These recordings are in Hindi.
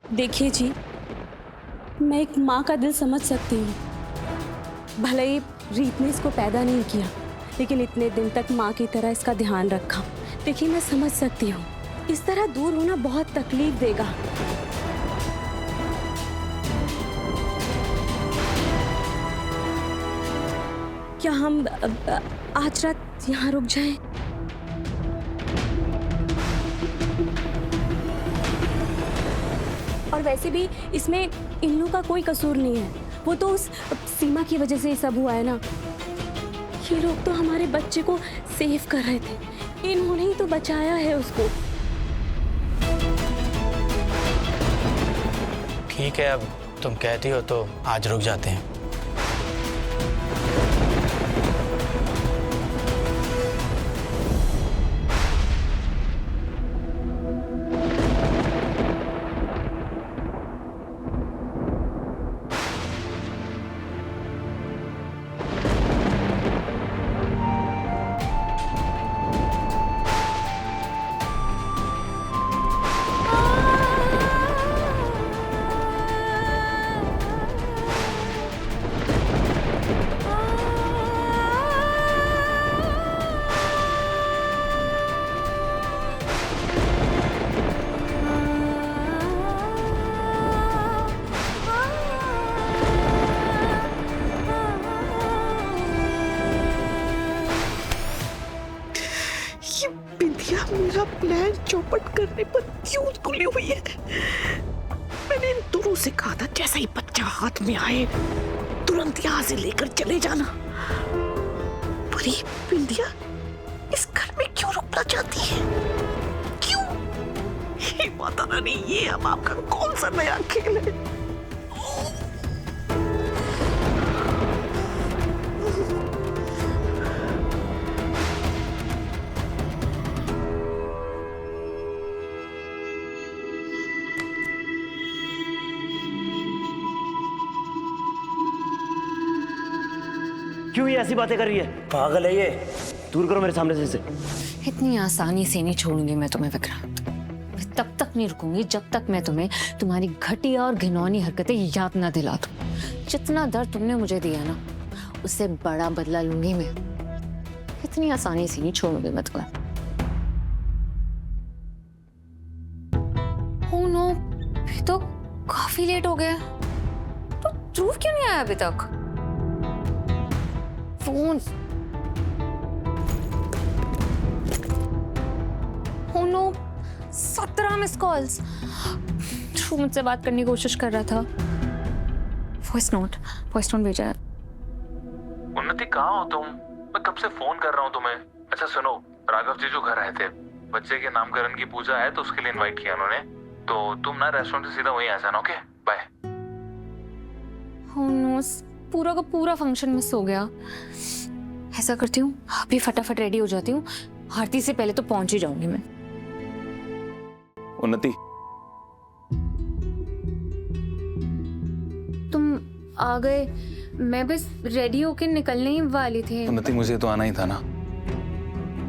देखिए जी, मैं एक माँ का दिल समझ सकती हूँ। भले ही रीत ने इसको पैदा नहीं किया, लेकिन इतने दिन तक माँ की तरह इसका ध्यान रखा। देखिए, मैं समझ सकती हूँ, इस तरह दूर होना बहुत तकलीफ देगा। क्या हम आज रात यहाँ रुक जाएं? और वैसे भी इसमें इन लोगों का कोई कसूर नहीं है। वो तो उस सीमा की वजह से ये सब हुआ है ना। ये लोग तो हमारे बच्चे को सेव कर रहे थे, इन्होंने ही तो बचाया है उसको। ठीक है, अब तुम कहती हो तो आज रुक जाते हैं। मेरा प्लान चौपट करने पर क्यों तुली हुई है? मैंने इन दोनों से कहा था जैसा ही बच्चा हाथ में आए तुरंत यहाँ से लेकर चले जाना। पर ये बिंदिया इस घर में क्यों रुकना चाहती है? क्यों? हे माता रानी, ये अब आपका कौन सा नया खेल है? क्यों ये ऐसी बातें कर रही है? पागल है ये। दूर करो मेरे सामने से इसे। इतनी आसानी से नहीं छोड़ूंगी मैं तुम्हें विक्रांत। मैं तब तक नहीं रुकूंगी जब तक मैं तुम्हें तुम्हारी घटिया और घिनौनी हरकतें याद ना दिला दूं। जितना दर्द तुमने मुझे दिया ना, उससे बड़ा बदला लूंगी मैं। इतनी आसानी से नहीं छोड़ूंगी मैं तुम्हें। ओह नो, अभी तो काफी लेट हो गया। तो ध्रुव क्यों नहीं आया अभी तक? Phone. Oh no, 17 miss calls. Dhruv मुझसे बात करने की कोशिश कर रहा था। वॉइस नोट भेजा है। उन्नति, कहाँ हो तुम? मैं कब से फोन कर रहा हूँ तुम्हें। अच्छा सुनो, राघव जी जो घर आए थे, बच्चे के नामकरण की पूजा है तो उसके लिए इनवाइट किया उन्होंने। तो तुम ना रेस्टोरेंट से सीधा वहीं आ जाना, ओके? बाय। Oh no, पूरा का पूरा फंक्शन मिस हो गया। ऐसा करती हूँ, अभी फटाफट रेडी हो जाती हूँ। आरती से पहले तो पहुंच ही जाऊंगी मैं। उन्नति, तुम आ गए, मैं बस रेडी होके निकलने ही वाली थी। उन्नति मुझे तो आना ही था ना।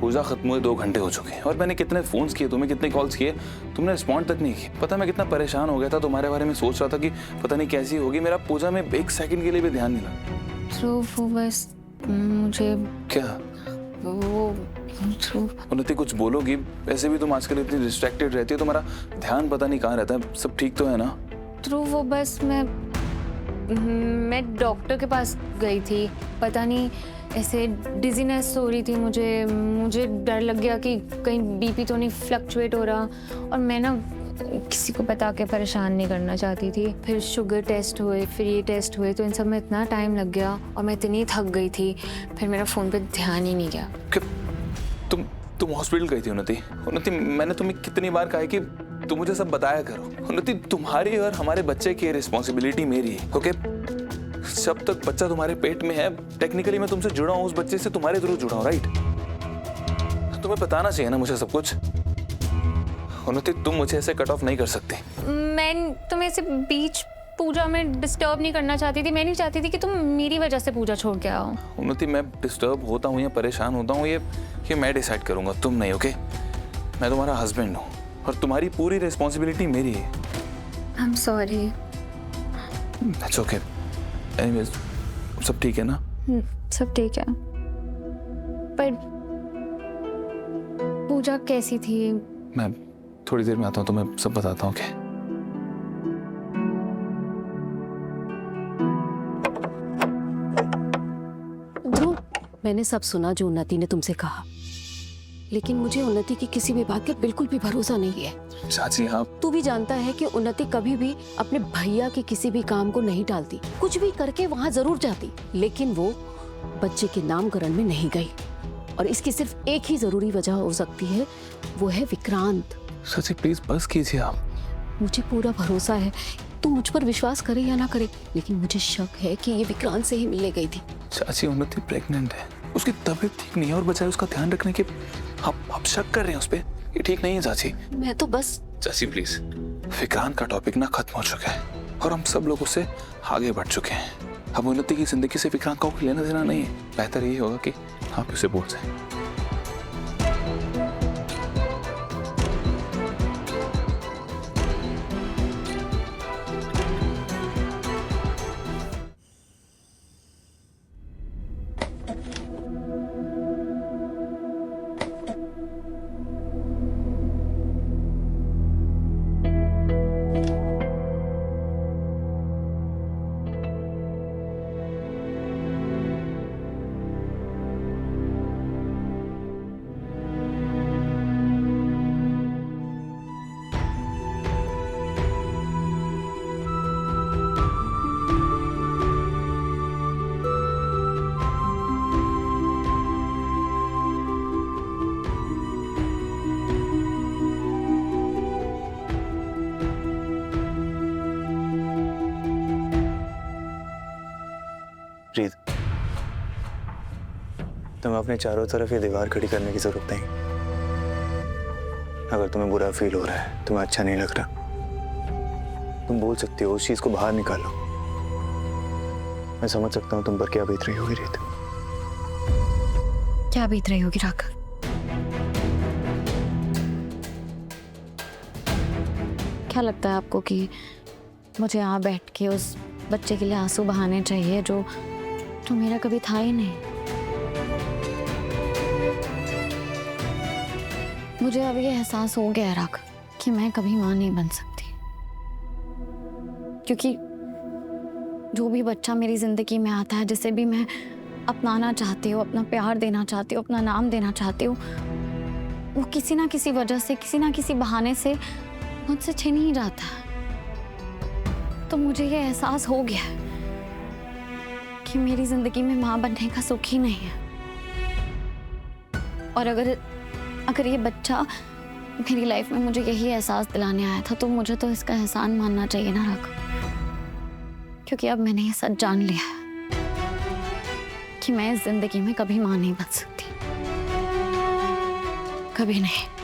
पूजा खत्म हुए 2 घंटे हो चुके हैं और मैंने कितने फोन्स किए तुम्हें, कितने कॉल्स किए, तुमने रिस्पॉन्ड तक नहीं की। पता मैं कितना परेशान हो गया था, तुम्हारे बारे में सोच रहा था कि पता नहीं कैसी होगी। मेरा पूजा में 1 सेकंड के लिए भी ध्यान नहीं लगा। तो वो बस मुझे क्या वो उन्नति कुछ बोलोगी? वैसे भी तुम आजकल इतनी डिस्ट्रैक्टेड रहती हो, तुम्हारा ध्यान पता नहीं कहाँ रहता है। सब ठीक तो है ना? तो वो बस मैं डॉक्टर के पास गई थी। पता नहीं ऐसे डिजीनेस हो रही थी मुझे डर लग गया कि कहीं बीपी तो नहीं फ्लक्चुएट हो रहा, और मैं ना किसी को बता के परेशान नहीं करना चाहती थी। फिर शुगर टेस्ट हुए, फिर ये टेस्ट हुए, तो इन सब में इतना टाइम लग गया और मैं इतनी थक गई थी, फिर मेरा फ़ोन पे ध्यान ही नहीं गया। तुम हॉस्पिटल गई थी उन्नति? उन्नति, मैंने तुम्हें कितनी बार कहा है कि तुम मुझे सब बताया करो। उन्नति, तुम्हारी और हमारे बच्चे की रिस्पॉन्सिबिलिटी मेरी है, ओके? जब तक बच्चा तुम्हारे पेट में है, टेक्निकली मैं तुमसे जुड़ा हूँ, उस बच्चे से तुम्हारे थ्रू जुड़ा हूँ, राइट? तुम्हें बताना चाहिए ना मुझे सब कुछ। उन्नति, तुम मुझे ऐसे कट ऑफ नहीं कर सकते। मैं तुम्हें ऐसे बीच पूजा में डिस्टर्ब नहीं करना चाहती थी। मैं नहीं चाहती थी कि तुम मेरी वजह से पूजा छोड़ के आओ। उन्नति, मैं डिस्टर्ब होता हूँ या परेशान होता हूँ, ये मैं डिसाइड करूंगा, तुम नहीं, ओके? मैं तुम्हारा हस्बैंड हूँ और तुम्हारी पूरी रिस्पॉन्सिबिलिटी मेरी है। I am sorry. It's okay. Anyways सब ठीक है ना? सब ठीक है। पर पूजा कैसी थी? मैं थोड़ी देर में आता हूँ तो मैं सब बताता हूँ। ओके? ध्रुव, मैंने सब सुना जो उन्नति ने तुमसे कहा, लेकिन मुझे उन्नति की किसी भी बात पर बिल्कुल भी भरोसा नहीं है। चाची आप तू भी जानता है कि उन्नति कभी भी अपने भैया के किसी भी काम को नहीं टालती, कुछ भी करके वहाँ जरूर जाती, लेकिन वो बच्चे के नामकरण में नहीं गई। और इसकी सिर्फ एक ही जरूरी वजह हो सकती है, वो है विक्रांत। चाची प्लीज बस कीजिए आप। मुझे पूरा भरोसा है, तू मुझ पर विश्वास करे या ना करे, लेकिन मुझे शक है कि ये विक्रांत से ही मिलने गई थी। चाची उन्नति प्रेग्नेंट है, उसकी तबीयत ठीक नहीं है और बजाय उसका ध्यान रखने के आप शक कर रहे हैं उस पे। ये ठीक नहीं है चाची। मैं तो बस चाची प्लीज, विक्रांत का टॉपिक ना खत्म हो चुका है और हम सब लोग उससे आगे बढ़ चुके हैं। अब उन्नति की जिंदगी से विक्रांत का कोई लेना देना नहीं है। बेहतर यही होगा कि आप उसे बोल दें। प्रीत, तुम्हें अपने चारों तरफ ये दीवार खड़ी करने की जरूरत नहीं। अगर तुम्हें बुरा फील हो रहा है, तुम्हें अच्छा नहीं लग रहा, तुम बोल सकते हो, उस चीज को बाहर निकालो। मैं समझ सकता हूँ तुम पर क्या बीत रही होगी रीत। क्या बीत रही होगी राघव? क्या लगता है आपको कि मुझे यहाँ बैठ के उस बच्चे के लिए आंसू बहाने चाहिए जो मेरा कभी था ही नहीं? मुझे अब ये एहसास हो गया राघव कि मैं कभी माँ नहीं बन सकती, क्योंकि जो भी बच्चा मेरी जिंदगी में आता है, जिसे भी मैं अपनाना चाहती हूँ, अपना प्यार देना चाहती हूँ, अपना नाम देना चाहती हूँ, वो किसी ना किसी वजह से, किसी ना किसी बहाने से मुझसे छिन ही जाता है। तो मुझे ये एहसास हो गया कि मेरी जिंदगी में माँ बनने का सुख ही नहीं है। और अगर ये बच्चा मेरी लाइफ में मुझे यही एहसास दिलाने आया था, तो मुझे तो इसका एहसान मानना चाहिए ना राघव, क्योंकि अब मैंने ये सच जान लिया है कि मैं इस जिंदगी में कभी माँ नहीं बन सकती, कभी नहीं।